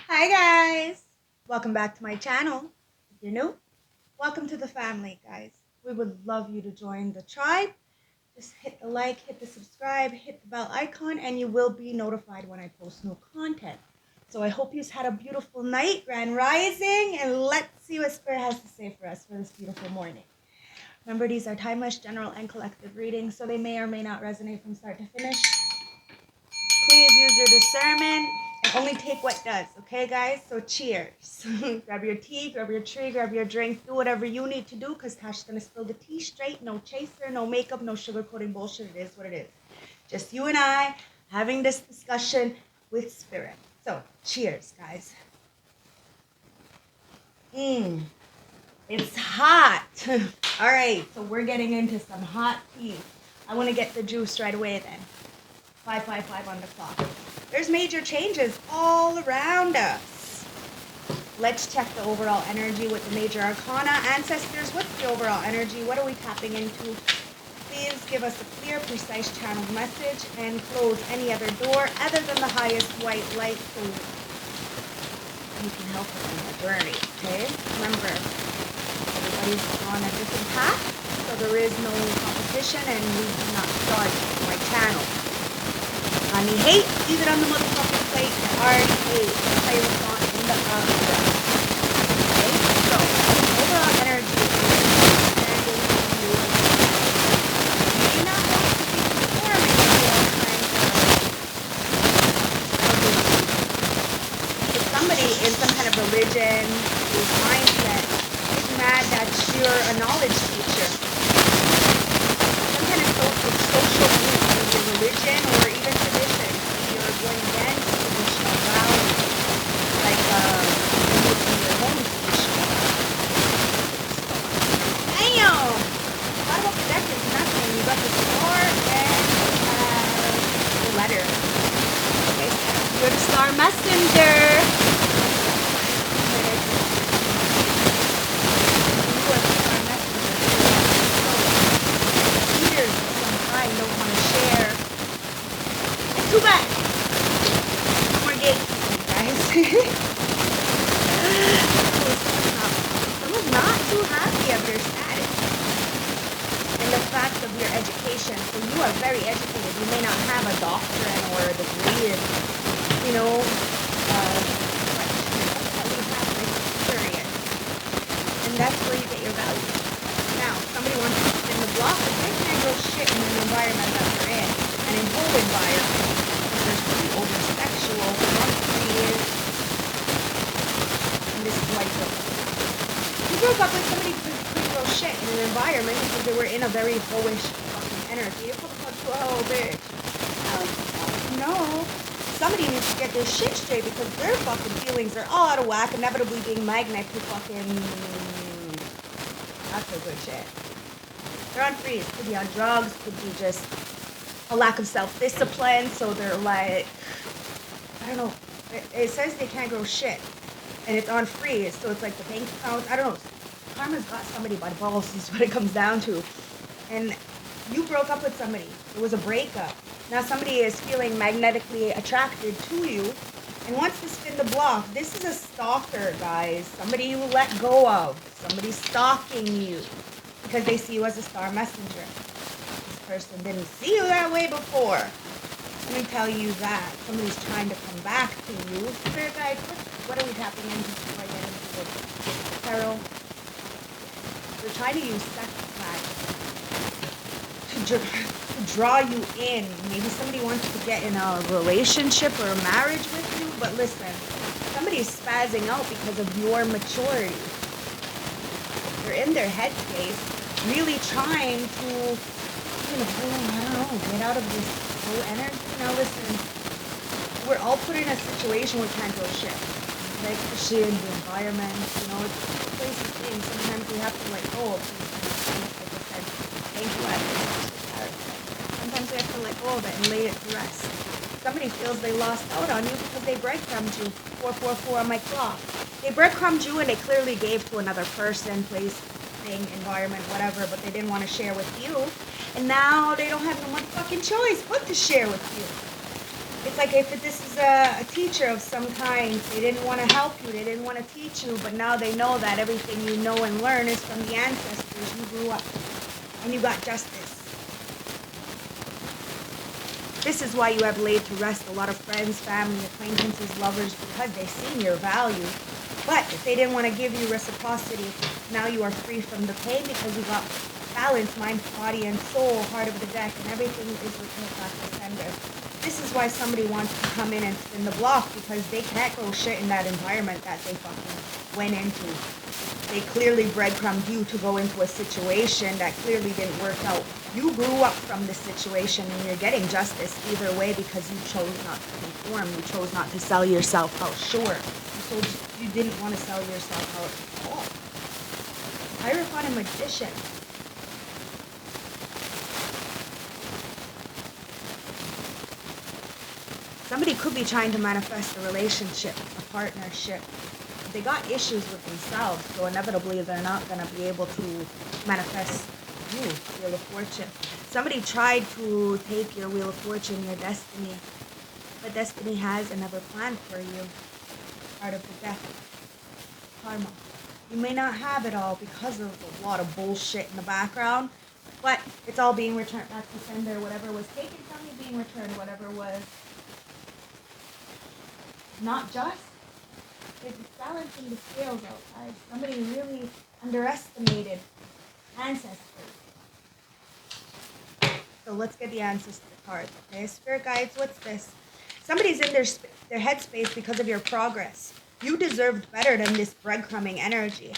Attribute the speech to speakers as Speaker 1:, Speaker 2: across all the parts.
Speaker 1: Hi guys! Welcome back to my channel. If you're new, welcome to the family, guys. We would love you to join the tribe. Just hit the like, hit the subscribe, hit the bell icon, and you will be notified when I post new content. So I hope you've had a beautiful night, grand rising, and let's see what Spirit has to say for us for this beautiful morning. Remember, these are timeless, general, and collective readings, so they may or may not resonate from start to finish. Please use your discernment and only take what does, okay, guys? So cheers. Grab your tea, grab your tree, grab your drink, do whatever you need to do, because Tash's going to spill the tea straight. No chaser, no makeup, no sugarcoating bullshit. It is what it is. Just you and I having this discussion with Spirit. So, cheers, guys. It's hot. All right, so we're getting into some hot tea. I want to get the juice right away then. 555 on the clock. There's major changes all around us. Let's check the overall energy with the major arcana. Ancestors, what's the overall energy? What are we tapping into? Please give us a clear, precise channeled message and close any other door other than the highest white light so you can help us in the journey, okay? Remember, everybody's on a different path, so there is no competition and we do not judge my channel. Any hate, leave it on the motherfucking plate. I already ate. The play was on in the oven. Okay? So, overall energy is standing to you. You may not want to be conforming to all kinds of. If somebody in some kind of religion, whose mindset is mad that you're a knowledge teacher, some kind of social group, either religion or even tradition, you're going against traditional values, like making your own tradition. Damn! A lot about the deck is nothing. You got the star and the letter. Okay, you're the star messenger. Don't want to share. It's too bad. More gates, guys. Someone's not too happy of your status and the fact of your education. So you are very educated. You may not have a doctorate or a degree in, but you have experience. And that's where you get your value. Now, somebody wants to spin the block, but they can't go shit in an environment that they're in. And in whole environment, there's pretty over sexual, monthly, and this is why you broke up with somebody pretty real shit in an environment because they were in a very hoish fucking energy. You're fucking called to a hoe, bitch. No. Somebody needs to get their shit straight because their fucking feelings are all out of whack, inevitably being magnet to fucking... That's a good shit. They're on freeze. Could be on drugs. Could be just a lack of self-discipline. So they're like, I don't know. It says they can't grow shit. And it's on freeze. So it's like the bank account. I don't know. Karma's got somebody by the balls is what it comes down to. And you broke up with somebody. It was a breakup. Now somebody is feeling magnetically attracted to you and wants to spin the block. This is a stalker, guys. Somebody you let go of. Somebody stalking you because they see you as a star messenger. This person didn't see you that way before. Let me tell you that. Somebody's trying to come back to you. Spirit guide, what are we tapping into before I get into the tarot? They're trying to use sex to draw you in. Maybe somebody wants to get in a relationship or a marriage with you, but listen, somebody's spazzing out because of your maturity. They're in their headspace, really trying to, get out of this low energy. Now listen, we're all put in a situation where we can't go shit. Like, especially in the environment, it's a place of things. Sometimes we have to let go of things. Like I said, thank you, sometimes we have to let go of it and lay it to rest. Somebody feels they lost out on you because they breadcrumbed you. 444 on my clock. They breadcrumbed you and they clearly gave to another person, place, thing, environment, whatever, but they didn't want to share with you. And now they don't have no motherfucking choice but to share with you. It's like if this is a teacher of some kind, they didn't want to help you, they didn't want to teach you, but now they know that everything you know and learn is from the ancestors. You grew up and you got justice. This is why you have laid to rest a lot of friends, family, acquaintances, lovers, because they've seen your value. But if they didn't want to give you reciprocity, now you are free from the pain because you got balance, mind, body, and soul, heart of the deck, and everything is returned back to sender. This is why somebody wants to come in and spin the block, because they can't go shit in that environment that they fucking went into. They clearly breadcrumbed you to go into a situation that clearly didn't work out. You grew up from this situation and you're getting justice either way because you chose not to conform. You chose not to sell yourself out short. You didn't want to sell yourself out at all. Hierophant and Magician. Somebody could be trying to manifest a relationship, a partnership. They got issues with themselves, so inevitably they're not going to be able to manifest you, Wheel of Fortune. Somebody tried to take your Wheel of Fortune, your destiny, but destiny has another plan for you. Part of the deck. Karma. You may not have it all because of a lot of bullshit in the background, but it's all being returned back to sender. Whatever was taken from you being returned, whatever was not just. It's balancing the scales out, guys. Somebody really underestimated ancestors. So let's get the ancestor card. Okay, Spirit guides, what's this? Somebody's in their headspace because of your progress. You deserved better than this breadcrumbing energy.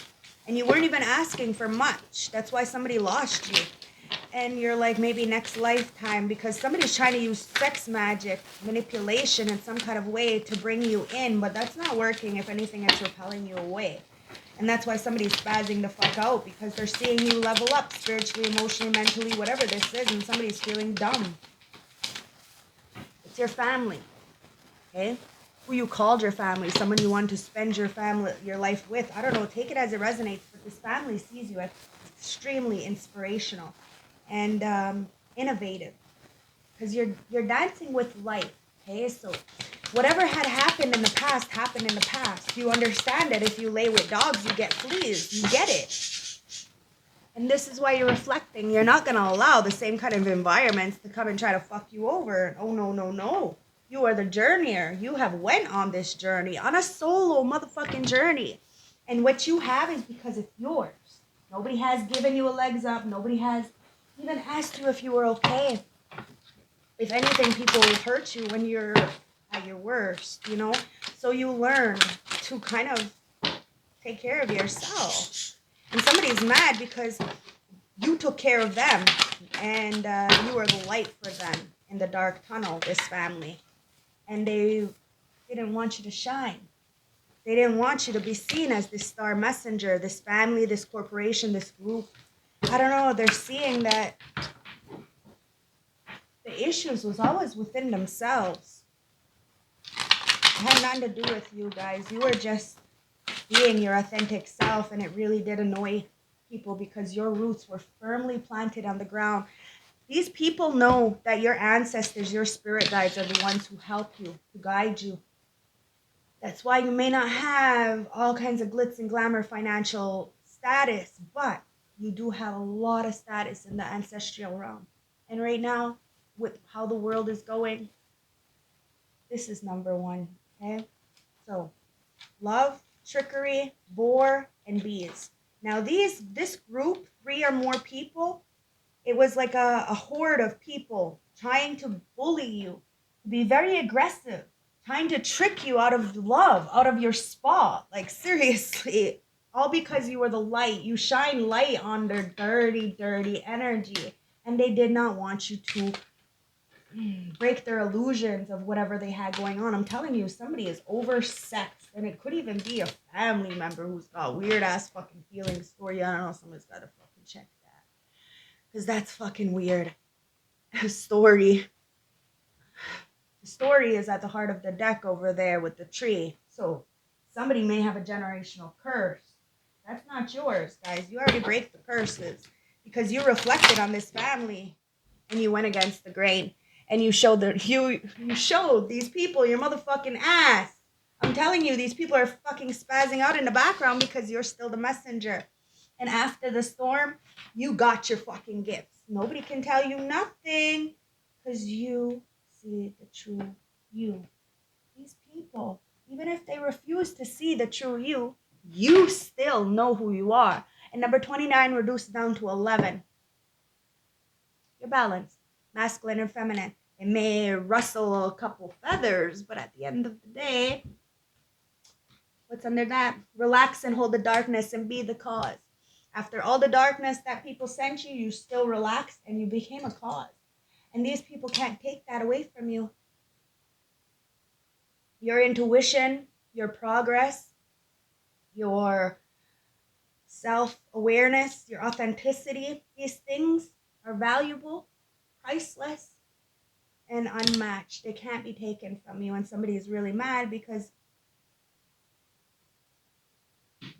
Speaker 1: And you weren't even asking for much. That's why somebody lost you. And you're like, maybe next lifetime, because somebody's trying to use sex magic, manipulation in some kind of way to bring you in, but that's not working. If anything, it's repelling you away. And that's why somebody's spazzing the fuck out, because they're seeing you level up spiritually, emotionally, mentally, whatever this is, and somebody's feeling dumb. It's your family, okay? Who you called your family, someone you want to spend your life with. I don't know, take it as it resonates, but this family sees you as extremely inspirational and innovative, because you're dancing with life. Okay, so whatever had happened in the past happened in the past. You understand that if you lay with dogs, you get fleas. You get it. And this is why you're reflecting. You're not going to allow the same kind of environments to come and try to fuck you over. Oh, no, no, no. You are the journeyer. You have went on this journey, on a solo motherfucking journey. And what you have is because it's yours. Nobody has given you a legs up. Nobody has even asked you if you were okay. If anything, people will hurt you when you're at your worst, you know? So you learn to kind of take care of yourself. And somebody's mad because you took care of them and you were the light for them in the dark tunnel, this family. And they didn't want you to shine. They didn't want you to be seen as this star messenger, this family, this corporation, this group. I don't know, they're seeing that the issues was always within themselves. It had nothing to do with you guys. You were just being your authentic self, and it really did annoy people because your roots were firmly planted on the ground. These people know that your ancestors, your spirit guides are the ones who help you, who guide you. That's why you may not have all kinds of glitz and glamour financial status, but you do have a lot of status in the ancestral realm. And right now, with how the world is going, this is number one, okay? So, love, trickery, boar, and bees. Now this group, 3 or more people, it was like a horde of people trying to bully you, be very aggressive, trying to trick you out of love, out of your spot. Like, seriously, all because you were the light. You shine light on their dirty, dirty energy. And they did not want you to break their illusions of whatever they had going on. I'm telling you, somebody is oversexed, and it could even be a family member who's got weird ass fucking feelings for you. I don't know, someone's got to fucking check that, because that's fucking weird. The story is at the heart of the deck over there with the tree. So somebody may have a generational curse. That's not yours, guys. You already break the curses because you reflected on this family and you went against the grain. and you showed these people your motherfucking ass. I'm telling you, these people are fucking spazzing out in the background because you're still the messenger. And after the storm, you got your fucking gifts. Nobody can tell you nothing because you see the true you. These people, even if they refuse to see the true you still know who you are. And number 29 reduced down to 11. You're balanced, masculine and feminine. It may rustle a couple feathers, but at the end of the day, what's under that? Relax and hold the darkness and be the cause. After all the darkness that people sent you, you still relaxed and you became a cause. And these people can't take that away from you. Your intuition, your progress, your self-awareness, your authenticity, these things are valuable, priceless, and unmatched. They can't be taken from you. And somebody is really mad because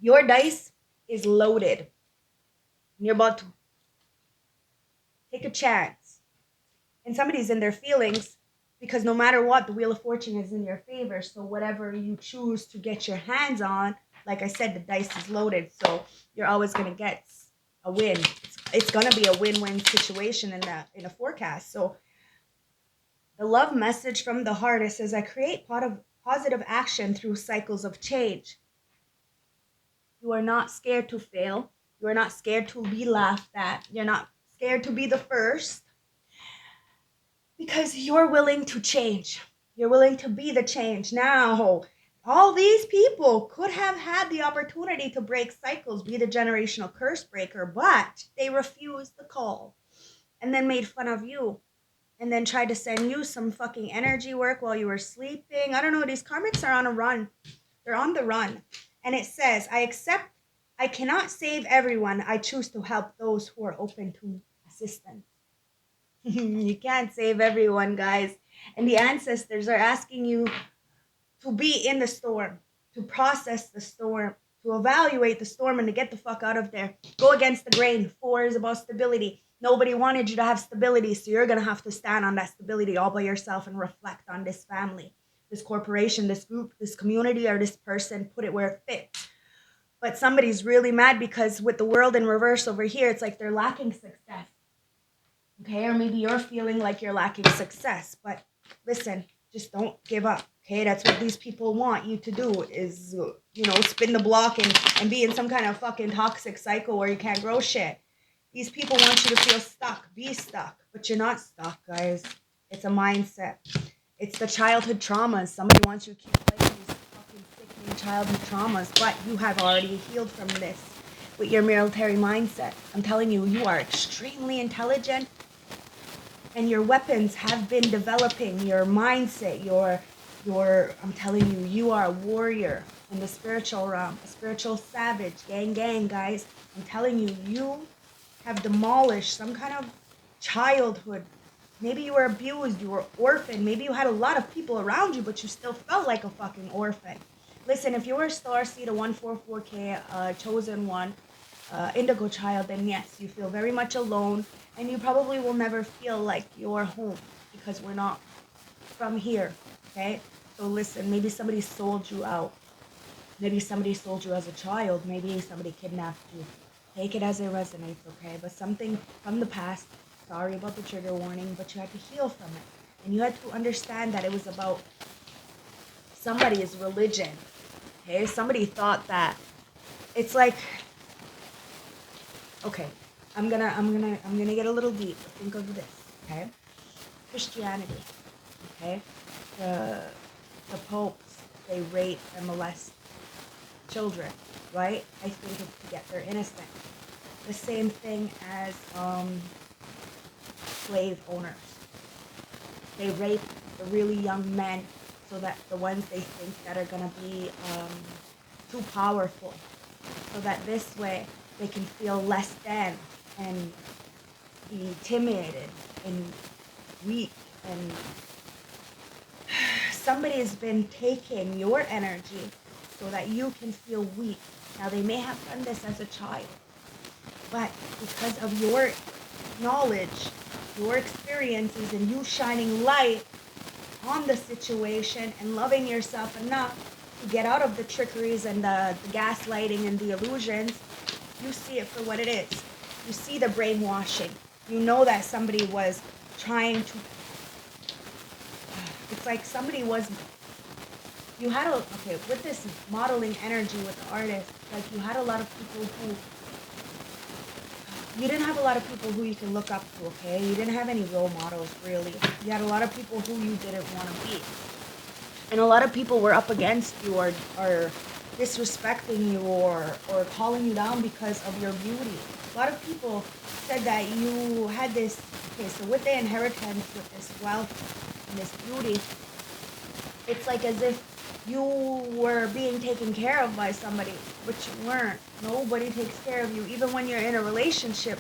Speaker 1: your dice is loaded. You're about to take a chance. And somebody's in their feelings because no matter what, the Wheel of Fortune is in your favor. So whatever you choose to get your hands on, like I said, the dice is loaded. So you're always going to get a win. It's going to be a win-win situation in a forecast. So the love message from the heart, it says, I create positive action through cycles of change. You are not scared to fail. You are not scared to be laughed at. You're not scared to be the first. Because you're willing to change. You're willing to be the change. Now, all these people could have had the opportunity to break cycles, be the generational curse breaker, but they refused the call and then made fun of you and then tried to send you some fucking energy work while you were sleeping. I don't know. These karmics are on a run. They're on the run. And it says, I cannot save everyone. I choose to help those who are open to assistance. You can't save everyone, guys. And the ancestors are asking you to be in the storm, to process the storm, to evaluate the storm, and to get the fuck out of there. Go against the grain. 4 is about stability. Nobody wanted you to have stability, so you're going to have to stand on that stability all by yourself and reflect on this family, this corporation, this group, this community, or this person. Put it where it fits. But somebody's really mad because with the world in reverse over here, it's like they're lacking success. Okay, or maybe you're feeling like you're lacking success, but listen, just don't give up. Okay, that's what these people want you to do is, spin the block and be in some kind of fucking toxic cycle where you can't grow shit. These people want you to feel stuck, be stuck, but you're not stuck, guys. It's a mindset. It's the childhood traumas. Somebody wants you to keep playing these fucking sickening childhood traumas, but you have already healed from this with your military mindset. I'm telling you, you are extremely intelligent. And your weapons have been developing, your mindset, I'm telling you, you are a warrior in the spiritual realm, a spiritual savage, gang, guys. I'm telling you, you have demolished some kind of childhood. Maybe you were abused, you were orphaned, maybe you had a lot of people around you, but you still felt like a fucking orphan. Listen, if you were a starseed, a 144K, chosen one, indigo child, then yes, you feel very much alone. And you probably will never feel like you're home because we're not from here, okay? So listen, maybe somebody sold you out. Maybe somebody sold you as a child. Maybe somebody kidnapped you. Take it as it resonates, okay? But something from the past, sorry about the trigger warning, but you had to heal from it. And you had to understand that it was about somebody's religion, okay? Somebody thought that. It's like, okay. I'm gonna get a little deep. Think of this, okay? Christianity, okay? The popes, they rape and molest children, right? I think it's to get their innocence. The same thing as slave owners. They rape the really young men so that the ones they think that are gonna be too powerful, so that this way they can feel less than and be timid and weak. And somebody's been taking your energy so that you can feel weak. Now, they may have done this as a child, but because of your knowledge your experiences and you shining light on the situation and loving yourself enough to get out of the trickeries and the gaslighting and the illusions, you see it for what it is. You see the brainwashing. You know that somebody was trying to, it's like somebody was, you had okay, with this modeling energy with the artist, like you had a lot of people who, you didn't have a lot of people who you can look up to, okay? You didn't have any role models, really. You had a lot of people who you didn't want to be. And a lot of people were up against you or disrespecting you or calling you down because of your beauty. A lot of people said that you had this, okay, so with the inheritance, with this wealth and this beauty, it's like as if you were being taken care of by somebody, but you weren't. Nobody takes care of you. Even when you're in a relationship,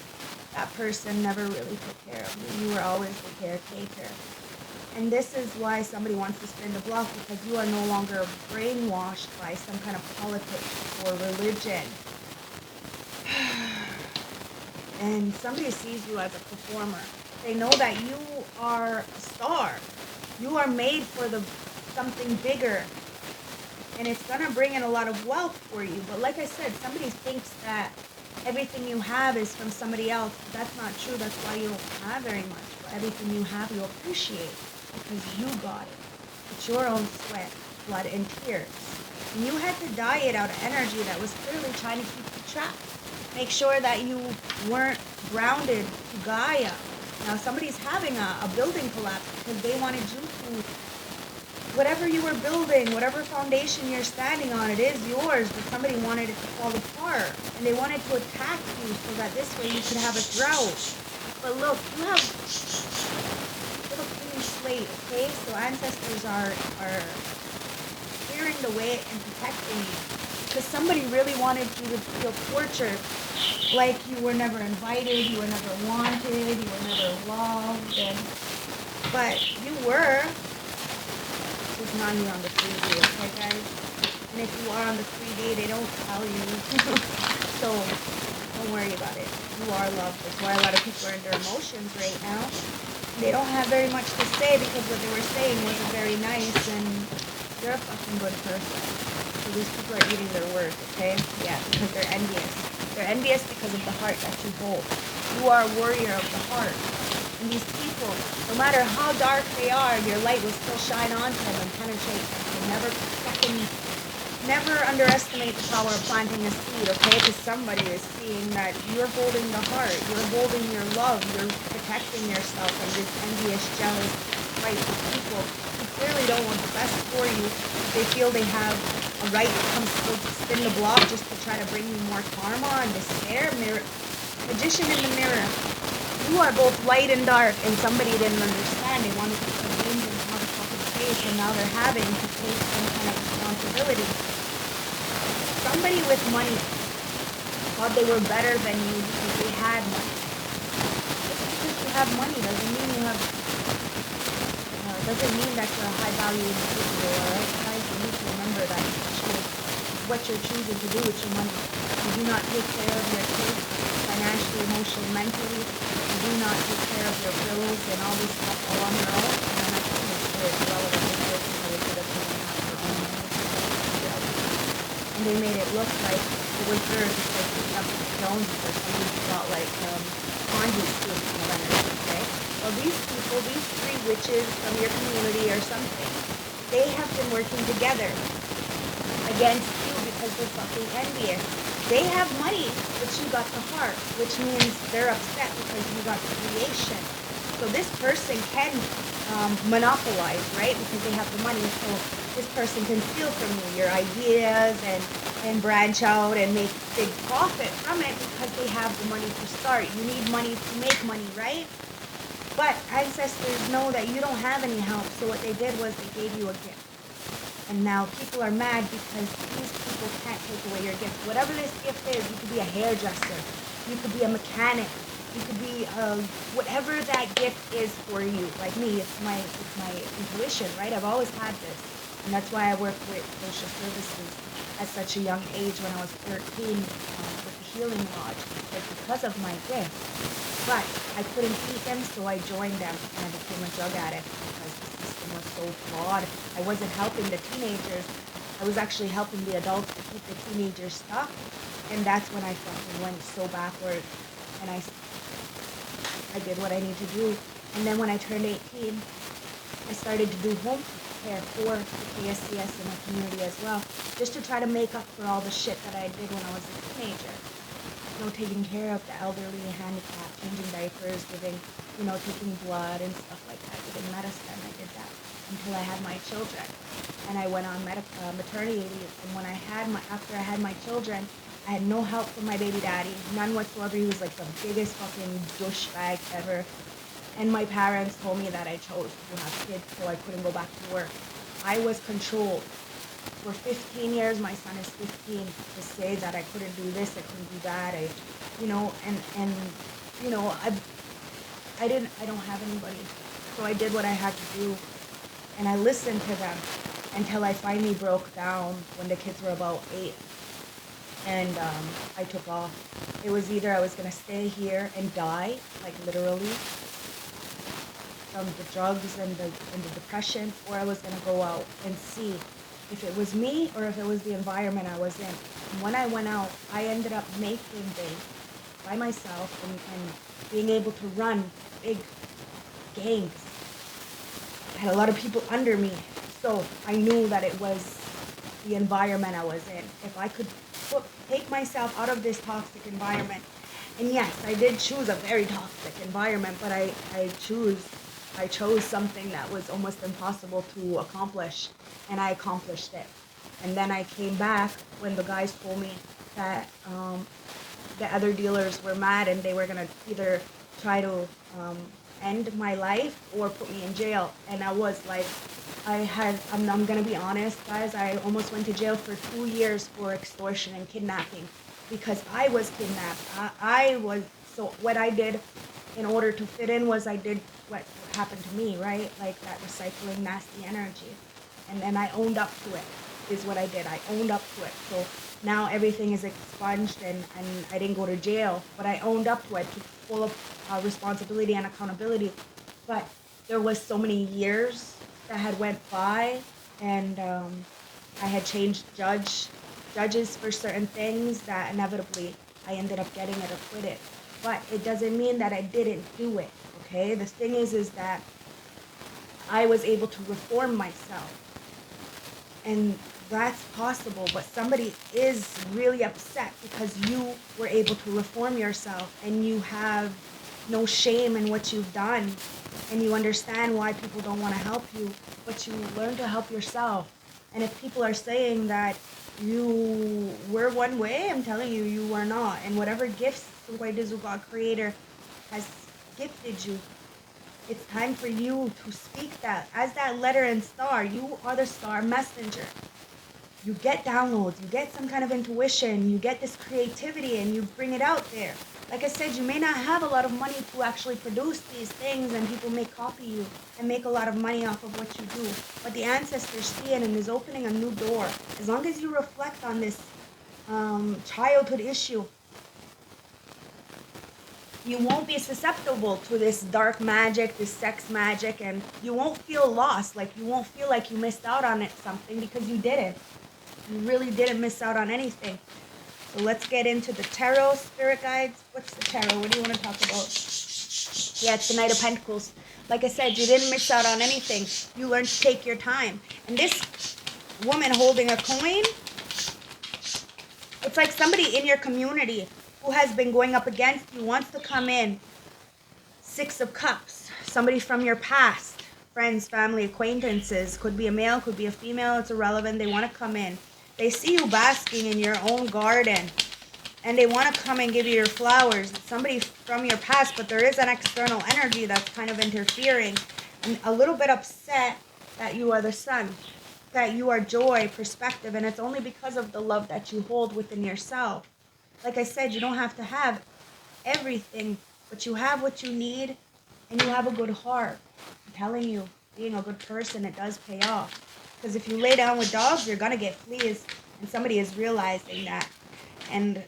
Speaker 1: that person never really took care of you. You were always the caretaker. And this is why somebody wants to spin the block, because you are no longer brainwashed by some kind of politics or religion. And somebody sees you as a performer. They know that you are a star. You are made for something bigger. And it's going to bring in a lot of wealth for you. But like I said, somebody thinks that everything you have is from somebody else. But that's not true. That's why you don't have very much. But everything you have, you appreciate because you got it. It's your own sweat, blood, and tears. And you had to diet out of energy that was clearly trying to keep you trapped. Make sure that you weren't grounded to Gaia. Now, somebody's having a building collapse because they wanted you to, whatever you were building, whatever foundation you're standing on, it is yours, but somebody wanted it to fall apart. And they wanted to attack you so that this way you could have a drought. But look, you have a clean slate, okay? So ancestors are clearing the way and protecting you. Because somebody really wanted you to feel tortured, like you were never invited, you were never wanted, you were never loved, but you were. It's not here on the 3D, okay guys? And if you are on the 3D, they don't tell you. So don't worry about it. You are loved. That's why a lot of people are in their emotions right now. They don't have very much to say because what they were saying wasn't very nice, and you're a fucking good person. So these people are eating their words, okay? Yeah, because they're envious. They're envious because of the heart that you hold. You are a warrior of the heart. And these people, no matter how dark they are, your light will still shine onto them and penetrate them. So never underestimate the power of planting a seed, okay? Because somebody is seeing that you're holding the heart, you're holding your love, you're protecting yourself from this envious, jealous, spiteful people who clearly don't want the best for you. They feel they have a right to come spin the block just to try to bring you more karma and despair. Magician in the mirror. You are both light and dark, and somebody didn't understand. They wanted to put names in motherfucking face, and now they're having to take some kind of responsibility. Somebody with money thought they were better than you because they had money. Just because you have money doesn't mean you have. Doesn't mean that you're a high value individual. Alright, guys, you need to remember that, especially what you're choosing to do with your money. You do not take care of your kids financially, emotionally, mentally. You do not take care of your bills and all this stuff all on your own. And I'm not saying it's good. It's relevant. It's good because they could have taken out their own money. And they made it look like it was theirs because they got the Joneses or something who got like Ponzi scheme kind of energy, okay? Well, these people, these three witches from your community or something, they have been working together against you because they're fucking envious. They have money, but you got the heart, which means they're upset because you got the creation. So this person can monopolize, right? Because they have the money, so this person can steal from you your ideas and branch out and make big profit from it because they have the money to start. You need money to make money, right? But ancestors know that you don't have any help, so what they did was they gave you a gift. And now people are mad because these people can't take away your gift. Whatever this gift is, you could be a hairdresser, you could be a mechanic, you could be whatever that gift is for you. Like me, it's my intuition, right? I've always had this. And that's why I worked with social services at such a young age when I was 13 with the Healing Lodge. But because of my gift, But I couldn't beat them, so I joined them, and I became a drug addict because the system was so flawed. I wasn't helping the teenagers. I was actually helping the adults to keep the teenagers stuck, and that's when I fucking went so backward, and I did what I need to do. And then when I turned 18, I started to do home care for the KSCS in the community as well, just to try to make up for all the shit that I did when I was a teenager. You know, taking care of the elderly, handicapped, changing diapers, taking blood and stuff like that, giving medicine. I did that until I had my children, and I went on maternity leave. And after I had my children, I had no help from my baby daddy, none whatsoever. He was like the biggest fucking douchebag ever. And my parents told me that I chose to have kids, so I couldn't go back to work. I was controlled. For 15 years, my son is 15, to say that I couldn't do this, I couldn't do that, I don't have anybody. So I did what I had to do, and I listened to them until I finally broke down when the kids were about 8. And I took off. It was either I was going to stay here and die, like literally, from the drugs and the depression, or I was going to go out and see if it was me or if it was the environment I was in. And when I went out, I ended up making things by myself and being able to run big gangs. I had a lot of people under me, so I knew that it was the environment I was in. If I could take myself out of this toxic environment, and yes, I did choose a very toxic environment, but I chose something that was almost impossible to accomplish, and I accomplished it. And then I came back when the guys told me that the other dealers were mad and they were going to either try to end my life or put me in jail. And I was like, I'm going to be honest, guys, I almost went to jail for 2 years for extortion and kidnapping because I was kidnapped. So what I did in order to fit in was I did what happened to me, right? Like that recycling nasty energy. And then I owned up to it, is what I did. I owned up to it. So now everything is expunged and I didn't go to jail, but I owned up to it, took full of responsibility and accountability. But there was so many years that had went by, and I had changed judges for certain things that inevitably I ended up getting it acquitted. But it doesn't mean that I didn't do it, okay? The thing is that I was able to reform myself. And that's possible, but somebody is really upset because you were able to reform yourself and you have no shame in what you've done and you understand why people don't want to help you, but you learn to help yourself. And if people are saying that you were one way, I'm telling you, you were not. And whatever gifts God Creator has gifted you, it's time for you to speak that. As that letter and star, you are the star messenger. You get downloads, you get some kind of intuition, you get this creativity and you bring it out there. Like I said, you may not have a lot of money to actually produce these things and people may copy you and make a lot of money off of what you do. But the ancestors see it and is opening a new door. As long as you reflect on this childhood issue, you won't be susceptible to this dark magic, this sex magic, and you won't feel lost. Like you won't feel like you missed out on something because you didn't. You really didn't miss out on anything. So let's get into the tarot, spirit guides. What's the tarot? What do you want to talk about? Yeah, it's the Knight of Pentacles. Like I said, you didn't miss out on anything. You learned to take your time. And this woman holding a coin, it's like somebody in your community who has been going up against you wants to come in. 6 of Cups. Somebody from your past. Friends, family, acquaintances. Could be a male, could be a female. It's irrelevant. They want to come in. They see you basking in your own garden. And they want to come and give you your flowers. It's somebody from your past, but there is an external energy that's kind of interfering. And a little bit upset that you are the sun. That you are joy, perspective. And it's only because of the love that you hold within yourself. Like I said, you don't have to have everything, but you have what you need, and you have a good heart. I'm telling you, being a good person, it does pay off. Because if you lay down with dogs, you're going to get fleas, and somebody is realizing that. And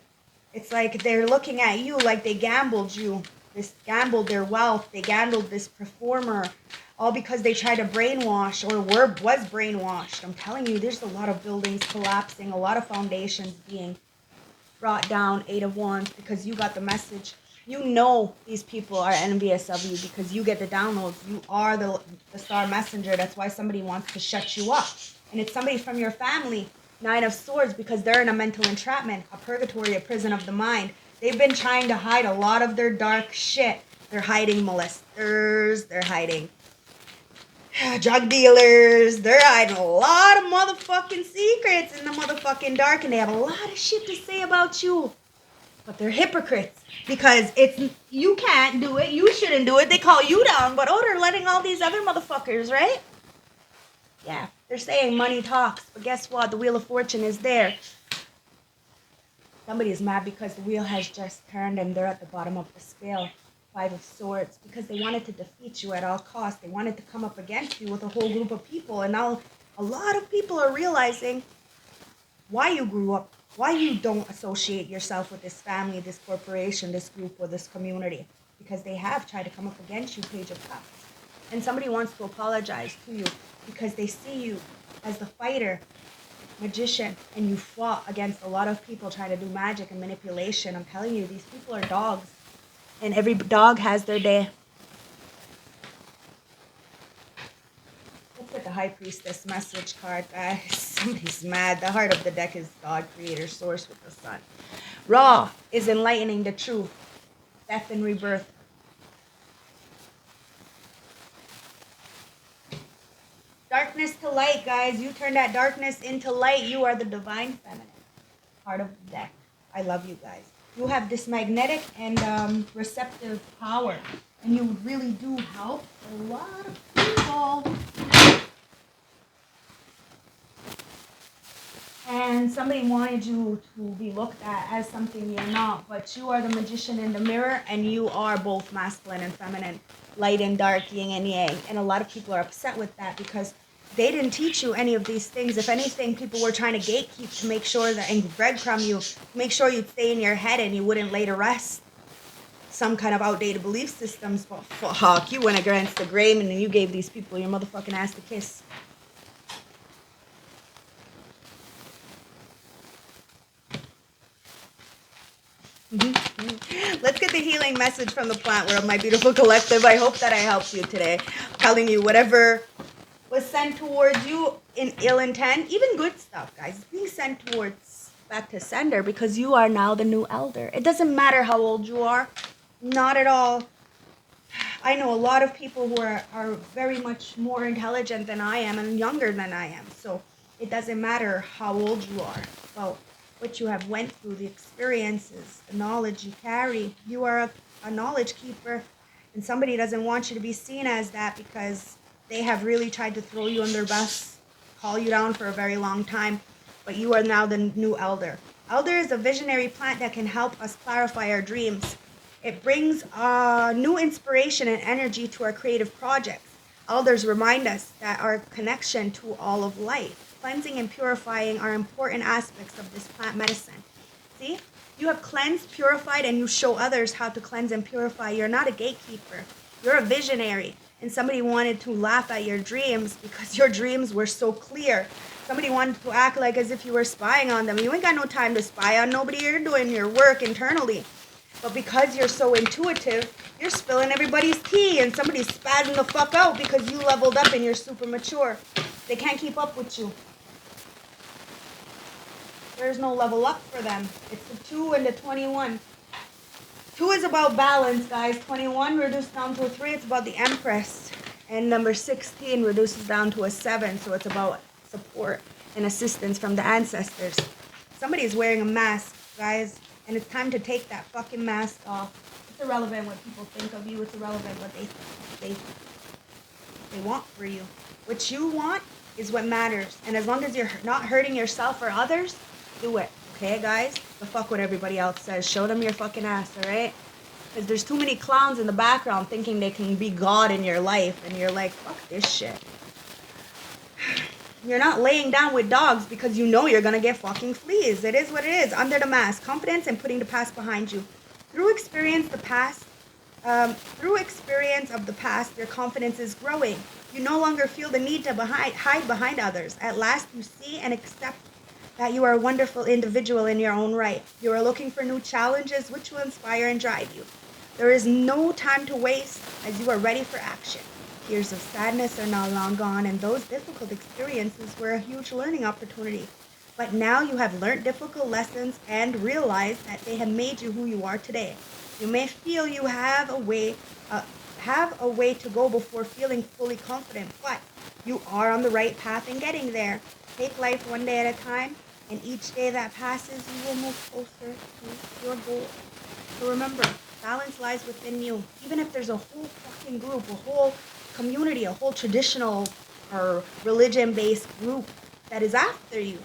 Speaker 1: it's like they're looking at you like they gambled you gambled their wealth. They gambled this performer, all because they tried to brainwash or was brainwashed. I'm telling you, there's a lot of buildings collapsing, a lot of foundations being brought down, 8 of Wands, because you got the message. You know these people are envious of you because you get the downloads. You are the star messenger. That's why somebody wants to shut you up. And it's somebody from your family, 9 of Swords, because they're in a mental entrapment, a purgatory, a prison of the mind. They've been trying to hide a lot of their dark shit. They're hiding molesters. They're hiding drug dealers. They're hiding a lot of motherfucking secrets in the motherfucking dark, and they have a lot of shit to say about you. But they're hypocrites because you can't do it. You shouldn't do it. They call you down, but they're letting all these other motherfuckers, right? Yeah, they're saying money talks, but guess what? The Wheel of Fortune is there. Somebody is mad because the wheel has just turned and they're at the bottom of the scale. 5 of Swords, because they wanted to defeat you at all costs. They wanted to come up against you with a whole group of people, and now a lot of people are realizing why you grew up, why you don't associate yourself with this family, this corporation, this group, or this community, because they have tried to come up against you, Page of Cups. And somebody wants to apologize to you because they see you as the fighter, magician, and you fought against a lot of people trying to do magic and manipulation. I'm telling you, these people are dogs, and every dog has their day. Let's get the High Priestess message card, guys. Somebody's mad. The heart of the deck is God, creator, source with the sun. Ra is enlightening the truth, death and rebirth. Darkness to light, guys. You turn that darkness into light. You are the divine feminine. Heart of the deck. I love you guys. You have this magnetic and receptive power. And you really do help a lot of people. And somebody wanted you to be looked at as something you're not. But you are the magician in the mirror. And you are both masculine and feminine. Light and dark, yin and yang. And a lot of people are upset with that because they didn't teach you any of these things. If anything, people were trying to gatekeep to make sure that, and breadcrumb you, make sure you'd stay in your head and you wouldn't lay to rest some kind of outdated belief systems. But fuck, you went against the grain and you gave these people your motherfucking ass to kiss. Let's get the healing message from the plant world, my beautiful collective. I hope that I helped you today. I'm telling you, whatever was sent towards you in ill intent, even good stuff, guys, is being sent towards back to sender because you are now the new elder. It doesn't matter how old you are. Not at all. I know a lot of people who are very much more intelligent than I am and younger than I am. So it doesn't matter how old you are. Well, what you have went through, the experiences, the knowledge you carry. You are a knowledge keeper, and somebody doesn't want you to be seen as that because they have really tried to throw you under bus, call you down for a very long time, but you are now the new elder. Elder is a visionary plant that can help us clarify our dreams. It brings new inspiration and energy to our creative projects. Elders remind us that our connection to all of life. Cleansing and purifying are important aspects of this plant medicine. See? You have cleansed, purified, and you show others how to cleanse and purify. You're not a gatekeeper. You're a visionary. And somebody wanted to laugh at your dreams because your dreams were so clear. Somebody wanted to act like as if you were spying on them. You ain't got no time to spy on nobody. You're doing your work internally. But because you're so intuitive, you're spilling everybody's tea and somebody's spazzing the fuck out because you leveled up and you're super mature. They can't keep up with you. There's no level up for them. It's the 2 and the 21. 2 is about balance, guys. 21 reduced down to a 3. It's about the Empress. And number 16 reduces down to a 7. So it's about support and assistance from the ancestors. Somebody is wearing a mask, guys. And it's time to take that fucking mask off. It's irrelevant what people think of you. It's irrelevant what they want for you. What you want is what matters. And as long as you're not hurting yourself or others, do it. Okay, guys? But fuck what everybody else says. Show them your fucking ass, alright? Because there's too many clowns in the background thinking they can be God in your life. And you're like, fuck this shit. You're not laying down with dogs because you know you're going to get fucking fleas. It is what it is. Under the mask. Confidence and putting the past behind you. Through experience, the past Through experience of the past, your confidence is growing. You no longer feel the need to hide behind others. At last, you see and accept that you are a wonderful individual in your own right. You are looking for new challenges which will inspire and drive you. There is no time to waste as you are ready for action. Years of sadness are now long gone, and those difficult experiences were a huge learning opportunity. But now you have learned difficult lessons and realized that they have made you who you are today. You may feel you have a way to go before feeling fully confident, but you are on the right path in getting there. Take life one day at a time, and each day that passes, you will move closer to your goal. So remember, balance lies within you. Even if there's a whole fucking group, a whole community, a whole traditional or religion-based group that is after you,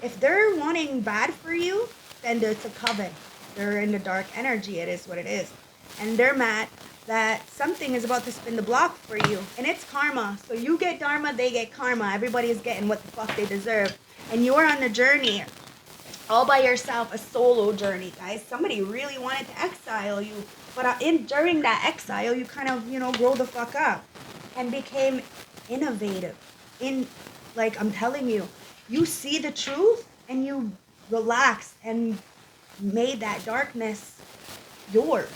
Speaker 1: if they're wanting bad for you, then it's a coven. They're in the dark energy. It is what it is. And they're mad that something is about to spin the block for you. And it's karma. So you get dharma, they get karma. Everybody is getting what the fuck they deserve. And you're on the journey all by yourself, a solo journey, guys. Somebody really wanted to exile you. But during that exile, you kind of, grow the fuck up and became innovative. Like I'm telling you, you see the truth and you relax and made that darkness yours.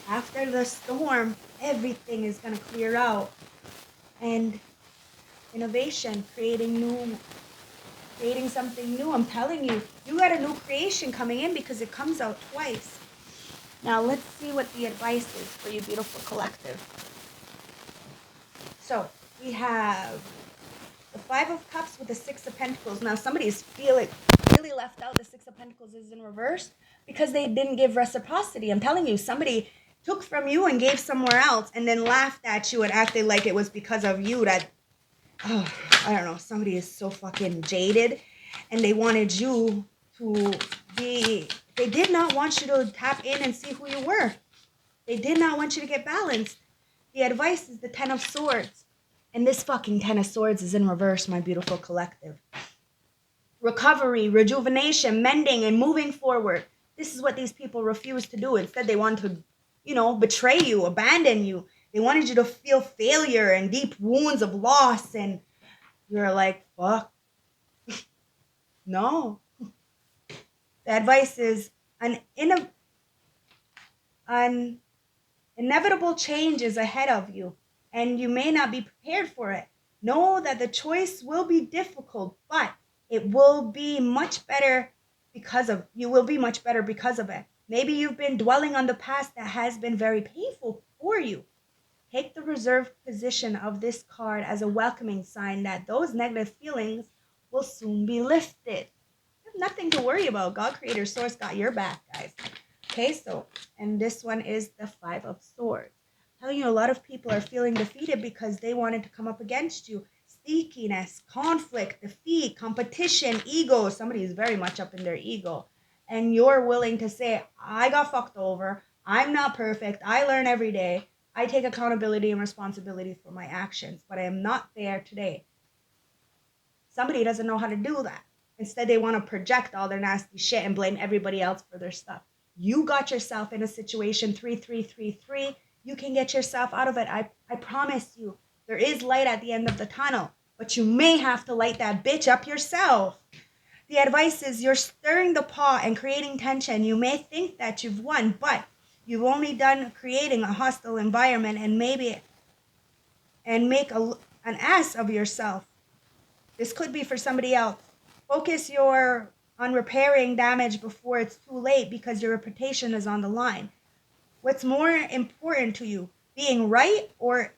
Speaker 1: After the storm, everything is going to clear out. And innovation, creating something new. I'm telling you, you got a new creation coming in because it comes out twice. Now let's see what the advice is for you, beautiful collective. So we have the Five of Cups with the Six of Pentacles. Now somebody's feeling really left out. The Six of Pentacles is in reverse because they didn't give reciprocity. I'm telling you, somebody took from you and gave somewhere else and then laughed at you and acted like it was because of you that, I don't know, somebody is so fucking jaded and they wanted you to be, they did not want you to tap in and see who you were. They did not want you to get balanced. The advice is the Ten of Swords. And this fucking Ten of Swords is in reverse, my beautiful collective. Recovery, rejuvenation, mending, and moving forward. This is what these people refuse to do. Instead, they want to, betray you, abandon you. They wanted you to feel failure and deep wounds of loss. And you're like, fuck. No. The advice is an inevitable change is ahead of you, and you may not be prepared for it. Know that the choice will be difficult, but it will be much better because of it. Maybe you've been dwelling on the past that has been very painful for you. Take the reserved position of this card as a welcoming sign that those negative feelings will soon be lifted. You have nothing to worry about. God, Creator, Source got your back, guys. Okay, and this one is the Five of Swords. I'm telling you, a lot of people are feeling defeated because they wanted to come up against you. Sneakiness, conflict, defeat, competition, ego. Somebody is very much up in their ego. And you're willing to say, I got fucked over. I'm not perfect. I learn every day. I take accountability and responsibility for my actions, but I am not there today. Somebody doesn't know how to do that. Instead, they want to project all their nasty shit and blame everybody else for their stuff. You got yourself in a situation, 3333. You can get yourself out of it. I promise you. There is light at the end of the tunnel, but you may have to light that bitch up yourself. The advice is you're stirring the pot and creating tension. You may think that you've won, but you've only done creating a hostile environment and make an ass of yourself. This could be for somebody else. Focus on repairing damage before it's too late because your reputation is on the line. What's more important to you, being right or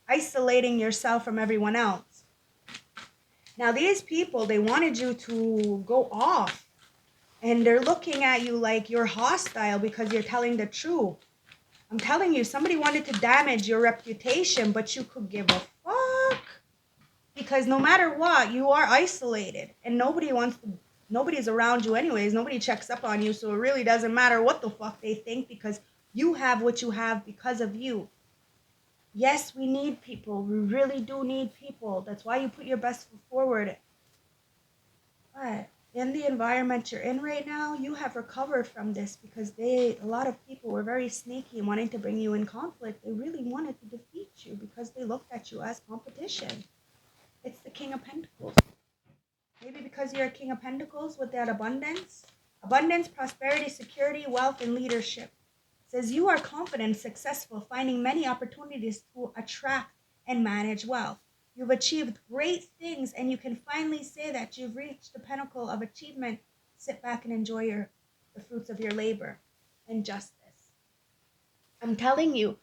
Speaker 1: isolating yourself from everyone else? Now, these people, they wanted you to go off. And they're looking at you like you're hostile because you're telling the truth. I'm telling you, somebody wanted to damage your reputation, but you could give a fuck. Because no matter what, you are isolated. And nobody's around you anyways. Nobody checks up on you. So it really doesn't matter what the fuck they think because you have what you have because of you. Yes, we need people. We really do need people. That's why you put your best foot forward. But in the environment you're in right now, you have recovered from this because a lot of people were very sneaky and wanting to bring you in conflict. They really wanted to defeat you because they looked at you as competition. It's the King of Pentacles. Maybe because you're a King of Pentacles with that abundance. Abundance, prosperity, security, wealth, and leadership. It says you are confident, successful, finding many opportunities to attract and manage wealth. You've achieved great things and you can finally say that you've reached the pinnacle of achievement. Sit back and enjoy the fruits of your labor and justice. I'm telling you,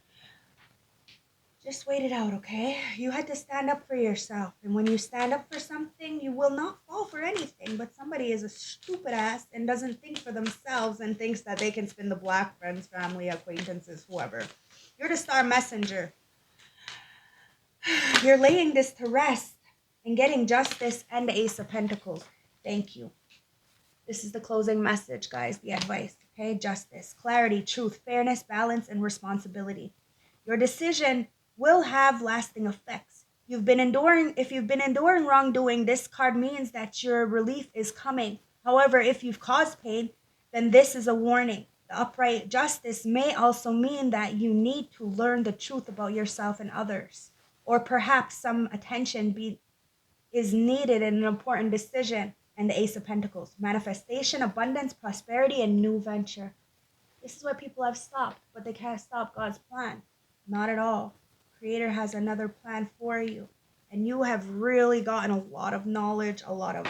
Speaker 1: just wait it out, okay? You had to stand up for yourself. And when you stand up for something, you will not fall for anything. But somebody is a stupid ass and doesn't think for themselves and thinks that they can spin the block, friends, family, acquaintances, whoever. You're the star messenger. You're laying this to rest and getting justice and the Ace of Pentacles. Thank you. This is the closing message, guys, the advice, okay? Justice, clarity, truth, fairness, balance, and responsibility. Your decision will have lasting effects. If you've been enduring wrongdoing, this card means that your relief is coming. However, if you've caused pain, then this is a warning. The upright justice may also mean that you need to learn the truth about yourself and others, or perhaps some attention is needed in an important decision. And the Ace of Pentacles, manifestation, abundance, prosperity, and new venture. This is why people have stopped, but they can't stop God's plan. Not at all. Creator has another plan for you. And you have really gotten a lot of knowledge, a lot of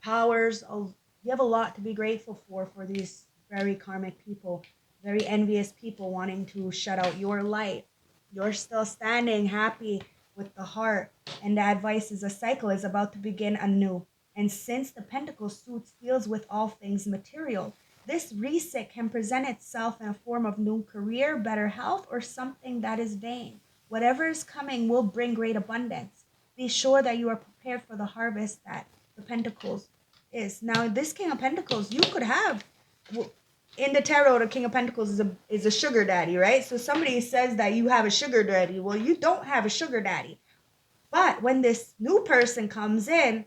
Speaker 1: powers. You have a lot to be grateful for these very karmic people, very envious people wanting to shut out your light. You're still standing happy with the heart. And the advice is a cycle is about to begin anew. And since the Pentacle suits deals with all things material, this reset can present itself in a form of new career, better health, or something that is vain. Whatever is coming will bring great abundance. Be sure that you are prepared for the harvest that the Pentacles is. Now, this King of Pentacles, you could have, in the tarot, the King of Pentacles is a sugar daddy, right? So somebody says that you have a sugar daddy. Well, you don't have a sugar daddy. But when this new person comes in,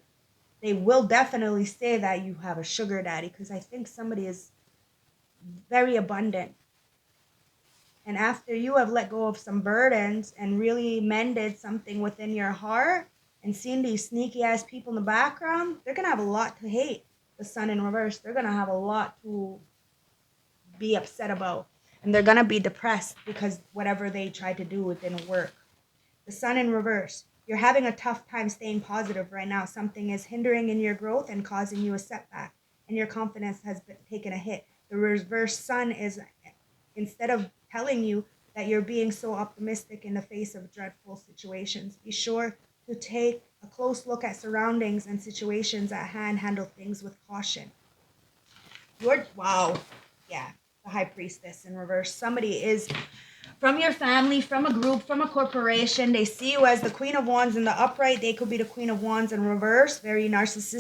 Speaker 1: they will definitely say that you have a sugar daddy, because I think somebody is very abundant. And after you have let go of some burdens and really mended something within your heart and seen these sneaky ass people in the background, they're going to have a lot to hate. The Sun in reverse, they're going to have a lot to be upset about. And they're going to be depressed because whatever they tried to do, it didn't work. The Sun in reverse. You're having a tough time staying positive right now. Something is hindering in your growth and causing you a setback. And your confidence has been taken a hit. The reverse Sun is, instead of telling you that you're being so optimistic in the face of dreadful situations, be sure to take a close look at surroundings and situations at hand. Handle things with caution. Wow. Yeah, the High Priestess in reverse. Somebody is from your family, from a group, from a corporation. They see you as the Queen of Wands in the upright. They could be the Queen of Wands in reverse. Very narcissistic.